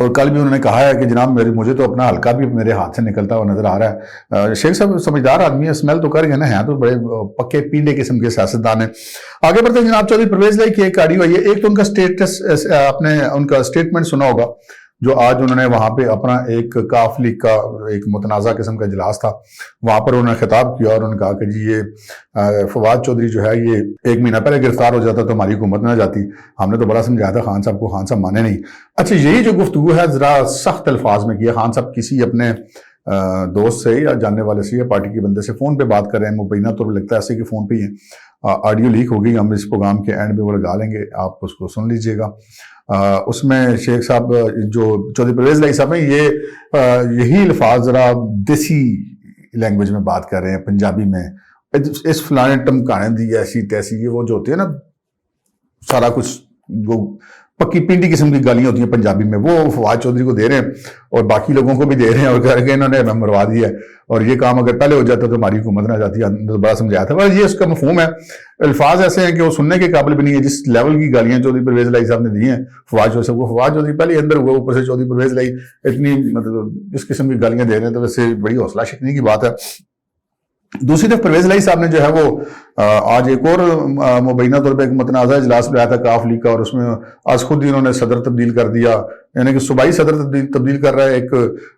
اور کل بھی انہوں نے کہا ہے کہ جناب مجھے تو اپنا حلقہ بھی میرے ہاتھ سے نکلتا ہوا نظر آ رہا ہے۔ شیخ صاحب سمجھدار آدمی ہے، اسمیل تو کر گئے نا، ہیں تو بڑے پکے پیلے قسم کے سیاستدان ہیں۔ آگے بڑھتے ہیں جناب، چودھری پرویز لائی کی ایک آڈیو آئی ہے۔ ایک تو ان کا سٹیٹس، آپ نے ان کا سٹیٹمنٹ سنا ہوگا جو آج انہوں نے وہاں پہ اپنا ایک کاف لیگ کا ایک متنازع قسم کا اجلاس تھا، وہاں پر انہوں نے خطاب کیا اور انہوں نے کہا کہ جی یہ فواد چودھری جو ہے یہ 1 مہینہ پہلے گرفتار ہو جاتا تو ہماری حکومت نہ جاتی، ہم نے تو بڑا سمجھایا تھا خان صاحب کو، خان صاحب مانے نہیں۔ اچھا یہی جو گفتگو ہے ذرا سخت الفاظ میں کیا، خان صاحب کسی اپنے دوست سے یا جاننے والے سے یا پارٹی کے بندے سے فون پہ بات کر رہے ہیں، مبینہ طور پر لگتا ہے ایسے کہ فون پہ ہی ہے، آڈیو لیک ہو گئی، ہم اس پروگرام کے اینڈ میں وہ لگا لیں گے، آپ اس کو سن لیجئے گا۔ اس میں شیخ صاحب جو چودھری پرویز لائی صاحب ہیں یہ یہی الفاظ ذرا دیسی لینگویج میں بات کر رہے ہیں، پنجابی میں، اس فلانے ٹمکانے دی ایسی تیسی، یہ وہ جو ہوتی ہے نا سارا کچھ وہ پکی پنڈی قسم کی گالیاں ہوتی ہیں پنجابی میں، وہ فواد چودھری کو دے رہے ہیں اور باقی لوگوں کو بھی دے رہے ہیں، اور کہہ کے انہوں نے ہمیں مروا دیا ہے، اور یہ کام اگر پہلے ہو جاتا تو ہماری حکومت نہ جاتی، بڑا سمجھایا تھا۔ یہ اس کا مفہوم ہے، الفاظ ایسے ہیں کہ وہ سننے کے قابل بھی نہیں ہے۔ جس لیول کی گالیاں چودھری پرویز لائی صاحب نے دی ہیں فواد چودھری صاحب کو، فواد چودھری پہلے اندر ہوئے، اوپر سے چودھری پرویز لائی اتنی مطلب اس قسم کی گالیاں دے رہے ہیں، تو ویسے بڑی حوصلہ شکنی کی بات ہے۔ دوسری طرف پرویز لائی صاحب نے جو ہے وہ آج ایک اور مبینہ طور پہ ایک متنازع اجلاس بلایا تھا کاف لیگ کا، اور اس میں آج خود ہی انہوں نے صدر تبدیل کر دیا، یعنی کہ صوبائی صدر تبدیل کر رہا ہے، ایک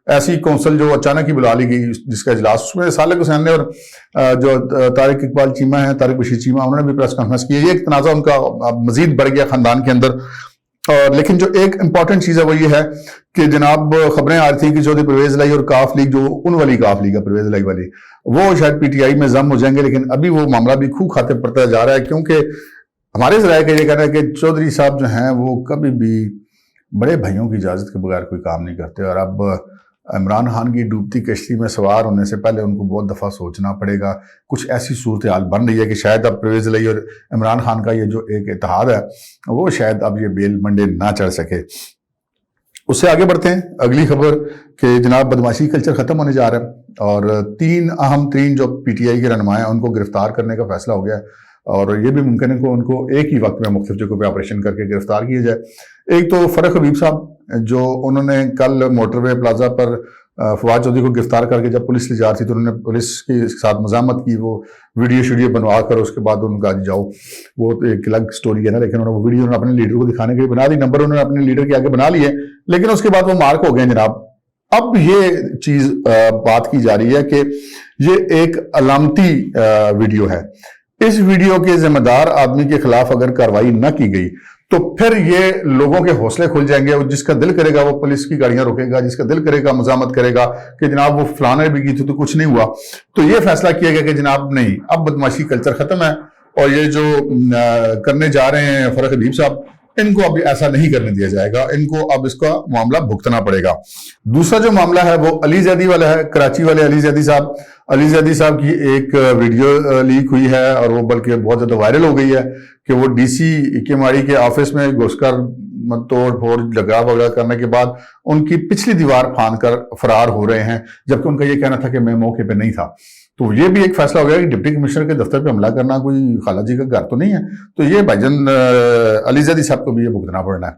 ایسی کونسل جو اچانک ہی بلا لی گئی جس کا اجلاس، اس میں صالح حسین نے اور جو طارق اقبال چیمہ ہیں، طارق بشیر چیمہ، انہوں نے بھی پریس کانفرنس کی۔ یہ ایک تنازع ان کا مزید بڑھ گیا خاندان کے اندر، اور لیکن جو ایک امپورٹنٹ چیز ہے وہ یہ ہے کہ جناب خبریں آ رہی تھیں کہ چودھری پرویز لائی اور کاف لیگ جو ان والی کاف لیگ ہے پرویز لائی والی، وہ شاید پی ٹی آئی میں ضم ہو جائیں گے، لیکن ابھی وہ معاملہ بھی کھو کھاتے پڑتا جا رہا ہے، کیونکہ ہمارے ذرائع کا یہ کہنا ہے کہ چودھری صاحب جو ہیں وہ کبھی بھی بڑے بھائیوں کی اجازت کے بغیر کوئی کام نہیں کرتے، اور اب عمران خان کی ڈوبتی کشتی میں سوار ہونے سے پہلے ان کو بہت دفعہ سوچنا پڑے گا۔ کچھ ایسی صورتحال بن رہی ہے کہ شاید اب پرویز لائی اور عمران خان کا یہ جو ایک اتحاد ہے وہ شاید اب یہ بیل منڈے نہ چڑھ سکے۔ اس سے آگے بڑھتے ہیں، اگلی خبر کہ جناب بدماشی کلچر ختم ہونے جا رہا ہے، اور 3 اہم ترین جو پی ٹی آئی کے رہنما ہیں ان کو گرفتار کرنے کا فیصلہ ہو گیا ہے، اور یہ بھی ممکن ہے کہ ان کو ایک ہی وقت میں مختلف جگہوں پہ آپریشن کر کے گرفتار کیا جائے۔ ایک تو فرق حبیب صاحب جو انہوں نے کل موٹر وے پلازا پر فواد چودھری کو گرفتار کر کے جب پولیس لے جا رہی تھی تو انہوں نے پولیس کے ساتھ مزاحمت کی، وہ ویڈیو بنوا کر اس کے بعد ان کا جاؤ، وہ ایک الگ سٹوری ہے نا، لیکن انہوں نے وہ ویڈیو اپنے لیڈر کو دکھانے کے لیے بنا دی، نمبر انہوں نے اپنے لیڈر کے آگے بنا لیے، لیکن اس کے بعد وہ مارک ہو گئے جناب۔ اب یہ چیز بات کی جا رہی ہے کہ یہ ایک علامتی ویڈیو ہے، اس ویڈیو کے ذمہ دار آدمی کے خلاف اگر کارروائی نہ کی گئی تو پھر یہ لوگوں کے حوصلے کھل جائیں گے، اور جس کا دل کرے گا وہ پولیس کی گاڑیاں روکے گا، جس کا دل کرے گا مزاحمت کرے گا کہ جناب وہ فلانے بھی کی تھی تو کچھ نہیں ہوا۔ تو یہ فیصلہ کیا گیا کہ جناب نہیں، اب بدماشی کلچر ختم ہے، اور یہ جو کرنے جا رہے ہیں فرق حبیب صاحب، ان کو اب ایسا نہیں کرنے دیا جائے گا، ان کو اب اس کا معاملہ بھگتنا پڑے گا۔ دوسرا جو معاملہ ہے وہ علی زیدی والا ہے، کراچی والے علی زیدی صاحب کی ایک ویڈیو لیک ہوئی ہے، اور وہ بلکہ بہت زیادہ وائرل ہو گئی ہے کہ وہ ڈی سی کے ماڑی کے آفس میں گھس کر توڑ پھوڑ جھگڑا وغیرہ کرنے کے بعد ان کی پچھلی دیوار پھاند کر فرار ہو رہے ہیں، جبکہ ان کا یہ کہنا تھا کہ میں موقع پہ نہیں تھا۔ تو یہ بھی ایک فیصلہ ہو گیا کہ ڈپٹی کمشنر کے دفتر پہ حملہ کرنا کوئی خالہ جی کا گھر تو نہیں ہے، تو یہ بھائی جان علی زیدی صاحب کو بھی یہ بھگتنا پڑنا ہے۔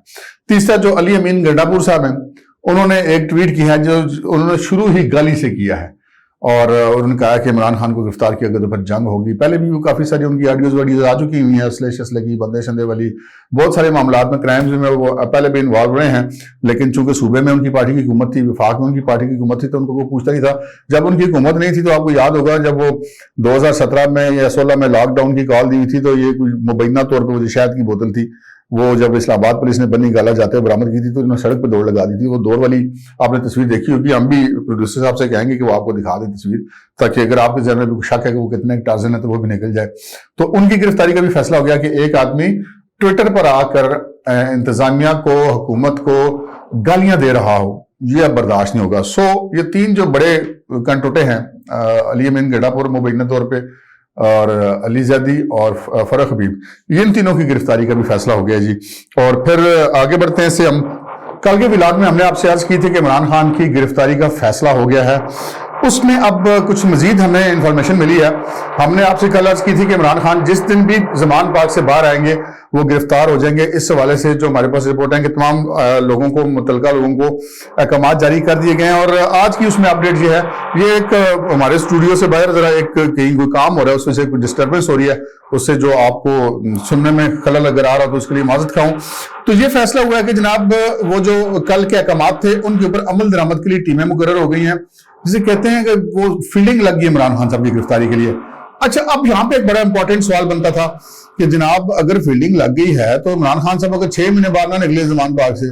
تیسرا جو علی امین گنڈاپور صاحب ہیں، انہوں نے ایک ٹویٹ کیا ہے جو انہوں نے شروع ہی گالی سے کیا ہے، اور انہوں نے کہا کہ عمران خان کو گرفتار کیا گیا تو پھر جنگ ہوگی۔ پہلے بھی وہ کافی ساری ان کی آڈیوز آ چکی ہوئی ہیں، اسلحے کی بندے شندے والی، بہت سارے معاملات میں کرائمز میں وہ پہلے بھی انوالو رہے ہیں، لیکن چونکہ صوبے میں ان کی پارٹی کی حکومت تھی، وفاق میں ان کی پارٹی کی حکومت تھی، تو ان کو کوئی پوچھتا نہیں تھا۔ جب ان کی حکومت نہیں تھی تو آپ کو یاد ہوگا جب وہ 2017 میں یا 16 میں لاک ڈاؤن کی کال دی ہوئی تھی، تو یہ کوئی مبینہ طور پہ وہ شہد کی بوتل تھی، وہ جب اسلام آباد پولیس نے بنی گالا جاتے ہوئے برآمد کی تھی تو انہوں نے سڑک پہ دوڑ لگا دی تھی۔ وہ دوڑ والی آپ نے تصویر دیکھی ہوگی، ہم بھی پروڈیوسر صاحب سے کہیں گے کہ وہ آپ کو دکھا دیں تصویر، تاکہ اگر آپ کے ذہن میں بھی شک ہے کہ وہ کتنے ٹارزن ہے تو وہ بھی نکل جائے۔ تو ان کی گرفتاری کا بھی فیصلہ ہو گیا کہ ایک آدمی ٹویٹر پر آ کر انتظامیہ کو، حکومت کو گالیاں دے رہا ہو، یہ اب برداشت نہیں ہوگا۔ یہ 3 جو بڑے کنٹوٹے ہیں، علی امین گنڈاپور مبینہ طور پہ، اور علی زیدی اور فرق حبیب، یہ ان تینوں کی گرفتاری کا بھی فیصلہ ہو گیا جی۔ اور پھر آگے بڑھتے ہیں، اس سے ہم کل کے ولاگ میں ہم نے آپ سے عرض کی تھی کہ عمران خان کی گرفتاری کا فیصلہ ہو گیا ہے، اس میں اب کچھ مزید ہمیں انفارمیشن ملی ہے. ہم نے آپ سے کل عرض کی تھی کہ عمران خان جس دن بھی زمان پاک سے باہر آئیں گے وہ گرفتار ہو جائیں گے. اس حوالے سے جو ہمارے پاس رپورٹ ہے کہ تمام لوگوں کو, متعلقہ لوگوں کو احکامات جاری کر دیے گئے ہیں. اور آج کی اس میں اپڈیٹ یہ ہے, یہ ایک ہمارے اسٹوڈیو سے باہر ذرا ایک کہیں کوئی کام ہو رہا ہے, اس میں سے کوئی ڈسٹربنس ہو رہی ہے, اس سے جو آپ کو سننے میں خلل اگر آ رہا تو اس کے لیے معذرت خواہوں. تو یہ فیصلہ ہوا ہے کہ جناب وہ جو کل کے احکامات تھے ان کے اوپر عمل درآمد کے لیے ٹیمیں مقرر ہو گئی ہیں, جسے کہتے ہیں کہ وہ فیلڈنگ لگ گئی عمران خان صاحب کی گرفتاری کے لیے. اچھا, اب یہاں پہ ایک بڑا امپورٹنٹ سوال بنتا تھا کہ جناب اگر فیلڈنگ لگ گئی ہے تو عمران خان صاحب اگر 6 مہینے بعد نہ نکلے زمان پاک سے,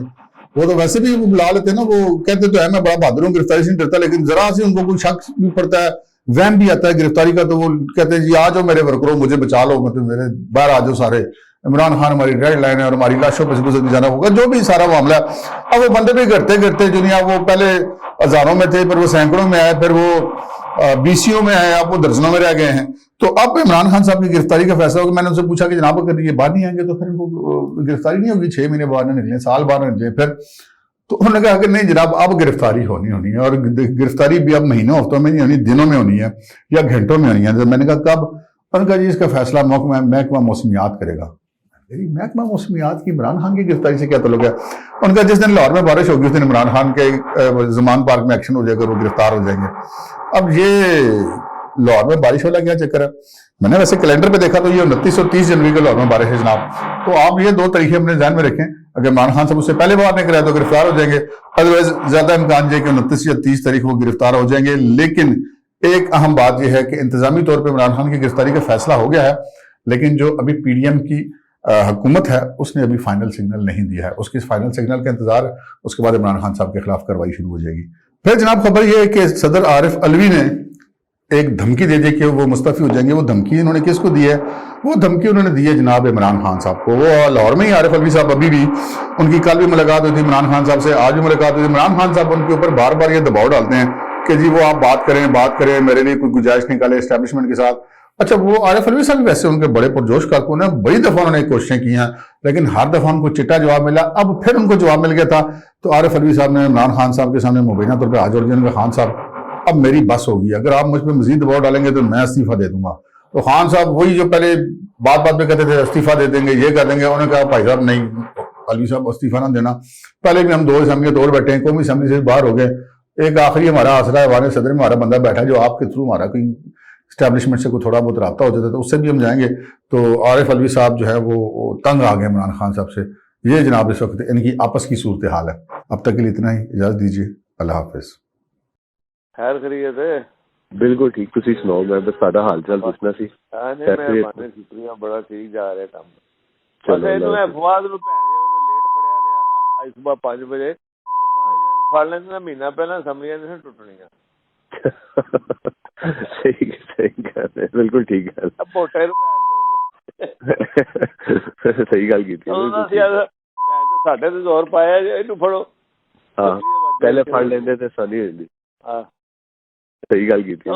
وہ تو ویسے بھی بلا لیتے ہیں نا, وہ کہتے تو ہے میں بڑا بہادر ہوں, گرفتاری سے نہیں ڈرتا, لیکن ذرا سے ان کو کوئی شک بھی پڑتا ہے, وہم بھی آتا ہے گرفتاری کا, تو وہ کہتے ہیں جی آ جاؤ میرے ورکروں, مجھے بچا لو, مطلب میرے باہر آ جاؤ سارے, عمران خان ہماری ڈیڈ لائن ہے اور ہماری لاشوں پہ سے گزر جانا ہوگا, جو بھی سارا معاملہ ہے. اب وہ بندے بھی گھٹتے گھٹتے دنیا, وہ پہلے ہزاروں میں تھے, پھر وہ سینکڑوں میں آئے, پھر وہ بیسیوں میں آئے, اب وہ درجنوں میں رہ گئے ہیں. تو اب عمران خان صاحب کی گرفتاری کا فیصلہ ہوگا. میں نے ان سے پوچھا کہ جناب اگر یہ باہر نہیں آئیں گے تو پھر ان کو گرفتاری نہیں ہوگی, 6 مہینے باہر نہ نکلیں, سال باہر نہ نکلیں پھر. تو انہوں نے کہا کہ نہیں جناب اب گرفتاری ہونی ہے, اور گرفتاری بھی اب مہینوں ہفتوں میں نہیں ہونی, دنوں میں ہونی ہے یا گھنٹوں میں ہونی ہے. تو میں نے کہا کب؟ انہوں نے کہا جی اس کا فیصلہ محکمہ موسمیات کرے گا. محکمہ موسمیات کی عمران خان کی گرفتاری سے کیا تعلق ہے؟ ان کا جس دن لاہور میں بارش ہوگی اس دن عمران خان کے زمان پارک میں ایکشن ہو جائے گا, وہ گرفتار ہو جائیں گے. اب یہ لاہور میں بارش والا کیا چکر ہے؟ میں نے ویسے کیلنڈر پہ دیکھا تو یہ 29 اور 30 جنوری کو لاہور میں بارش ہے جناب. تو آپ یہ 2 تاریخیں اپنے ذہن میں رکھیں, اگر عمران خان صاحب اس سے پہلے باہر نکل رہے تو گرفتار ہو جائیں گے, ادروائز زیادہ امکان یہ کہ 29 یا 30 تاریخ وہ گرفتار ہو جائیں گے. لیکن ایک اہم بات یہ ہے کہ انتظامی طور پہ عمران خان کی گرفتاری کا فیصلہ ہو گیا ہے, لیکن جو ابھی پی ڈی ایم کی حکومت ہے اس نے ابھی فائنل سگنل نہیں دیا ہے. اس کی فائنل سگنل کا انتظار, اس کے بعد عمران خان صاحب کے خلاف کارروائی شروع ہو جائے گی. پھر جناب خبر یہ ہے کہ صدر عارف علوی نے ایک دھمکی دے دی کہ وہ مستعفی ہو جائیں گے. وہ دھمکی انہوں نے کس کو دی ہے؟ وہ دھمکی انہوں نے دی ہے جناب عمران خان صاحب کو. وہ لاہور میں ہی عارف علوی صاحب ابھی بھی, ان کی کل بھی ملاقات ہوئی تھی عمران خان صاحب سے, آج بھی ملاقات ہوئی تھی. عمران خان صاحب ان کے اوپر بار بار یہ دباؤ ڈالتے ہیں کہ جی وہ آپ بات کریں, میرے لیے کوئی گنجائش نکالے اسٹیبلشمنٹ کے ساتھ. اچھا, وہ عارف علوی صاحب ویسے ان کے بڑے پرجوش کارکن ہیں, بڑی دفعہ انہوں نے کوششیں کی ہیں, لیکن ہر دفعہ ان کو چٹا جواب ملا. اب پھر ان کو جواب مل گیا تھا, تو عارف علوی صاحب نے عمران خان صاحب کے سامنے مبینہ طور پہ آج اور جن خان صاحب اب میری بس ہوگی, اگر آپ مجھ پہ مزید دباؤ ڈالیں گے تو میں استعفیٰ دے دوں گا. تو خان صاحب وہی جو پہلے بات پہ کہتے تھے استعفیٰ دے دیں گے, یہ کر دیں گے, انہوں نے کہا بھائی صاحب نہیں, علوی صاحب استعفیٰ نہ دینا. پہلے بھی ہم 2 اسمبلیاں توڑ بیٹھے ہیں, قومی اسمبلی سے باہر ہو گئے. ایک آخری ہمارا آسرا ہے وارث صدر میں ہمارا بندہ بیٹھا جو آپ کے تھرو ہمارا کوئی اسٹیبلشمنٹ سے کوئی تھوڑا بہت رابطہ ہو جاتا ہے, تو اس سے بھی ہم جائیں گے. تو عارف علوی صاحب جو ہے وہ تنگ آ گئے عمران خان صاحب سے. یہ جناب اس وقت ان کی آپس کی صورتحال ہے. اب تک کے لیے اتنا ہی, اجازت دیجیے, اللہ حافظ. خیر خیریت ہے؟ بالکل ٹھیک, تسی سناؤ, میں بس ساڈا حال چال پوچھنا سی. مہربانی شکریہ, بڑا ٹھیک جا رہا کام. بس افواج نو لیٹ پڑیا نے اج صبح 5 بجے پڑ لیندے نے, مہینہ پہلا اسمبلیاں نہیں ٹوٹنیاں. صحیح گل ہے, بالکل ٹھیک گل. ووٹاں صحیح گل کیتی ساڈے تے زور پایا اینو پھڑو, ہاں پہلے پڑ لیندے تے سانی ہوندی. ہاں صحیح گل کیتی.